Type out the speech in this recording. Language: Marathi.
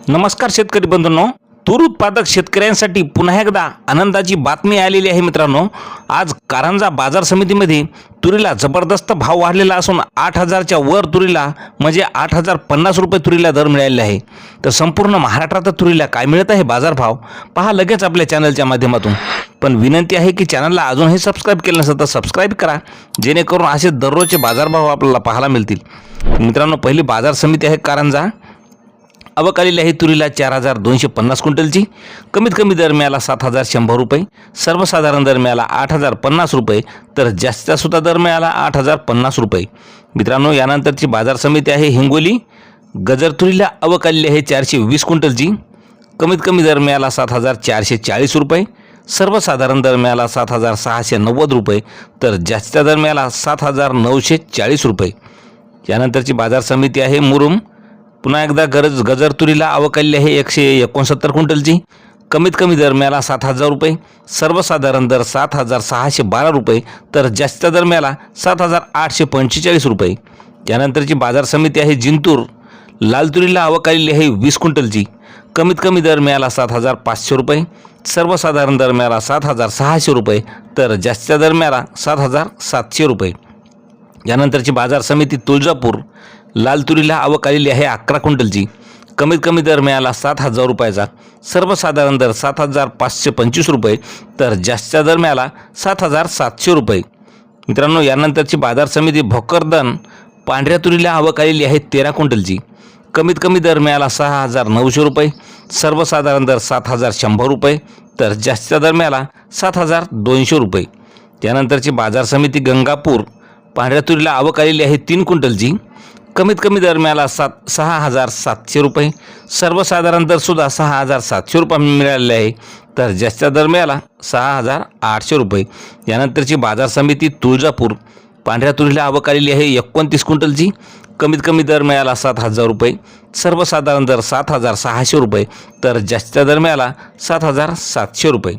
नमस्कार शेतकरी बंधूंनो, तूर उत्पादक शेतकऱ्यांसाठी पुन्हा एकदा आनंदाची बातमी आलेली आहे मित्रांनो। आज कारंजा बाजार समितीमध्ये तुरीला जबरदस्त भाव वाढलेला असून 8,000च्या वर तुरीला म्हणजे 8,050 रुपये तुरीला दर मिळालेला आहे। तर संपूर्ण महाराष्ट्रात तुरीला काय मिळत आहे बाजारभाव पहा लगेच आपल्या चॅनलच्या माध्यमातून। पण विनंती आहे की चॅनलला अजूनही सबस्क्राइब केलं नसेल तर सबस्क्राइब करा, जेणेकरून असे दररोजचे बाजारभाव आपल्याला पाहायला मिळतील। मित्रांनो, पहिली बाजार समिती आहे कारंजा। आवक आलेली आहे तुरीला 4,250 क्विंटलची। कमीत कमी दर मिळाला 7,100 रुपये, सर्वसाधारण दर मिळाला 8,050 रुपये, तर जास्तीचा सुद्धा दर मिळाला 8,050 रुपये। मित्रांनो, यानंतरची बाजार समिती आहे हिंगोली। गजर तुरीला आवक आलेली आहे 420 क्विंटलची। कमीत कमी दर मिळाला 7,440 रुपये, सर्वसाधारण दर मिळाला 7,690 रुपये, तर जास्तीचा दर मिळाला 7,940 रुपये। यानंतरची बाजार समिती आहे मुरुम। पुन्हा एकदा गजर तुरीला आवक आलेली आहे 169 क्विंटलची। कमीत कमी दर मिळाला 7,000 रुपये, सर्वसाधारण दर 7,612 रुपये, तर जास्तीचा दर मिळाला 7,845 रुपये। यानंतरची बाजार समिती आहे जिंतूर। लाल तुरीला आवक आलेली आहे 20 क्विंटलची। कमीत कमी दर मिळाला 7,500 रुपये, सर्वसाधारण दर मिळाला 7,600 रुपये, तर जास्तीचा दर मिळाला 7,700 रुपये। यानंतरची बाजार समिती तुळजापूर। लाल तुरीला आवक आलेली आहे 11 क्विंटलची। कमीत कमी दर मिळाला 7,000 रुपयाचा, सर्वसाधारण दर 7,525 रुपये, तर जास्तीचा दर मिळाला 7,700 रुपये। मित्रांनो, यानंतरची बाजार समिती भोकरदन। पांढऱ्या तुरीला आवक आलेली आहे 13 क्विंटलची। कमीत कमी दर मिळाला 6,900 रुपये, सर्वसाधारण दर 7,100 रुपये, तर जास्तीचा दर मिळाला 7,200 रुपये। त्यानंतरची बाजार समिती गंगापूर। पांढऱ्या तुरीला आवक आलेली आहे 3 क्विंटलची। कमीत कमी दर मिळाला 6,700 रुपये, सर्वसाधारण दरसुद्धा 6,700 रुपये मिळालेले आहे, तर जास्तीचा दर मिळाला 6,800 रुपये। यानंतरची बाजार समिती तुळजापूर। पांढऱ्या तुरीला आवक आलेली आहे 29 क्विंटलची। कमीत कमी दर मिळाला 7,000 रुपये, सर्वसाधारण दर 7,600 रुपये, तर जास्तीचा दर मिळाला 7,700 रुपये।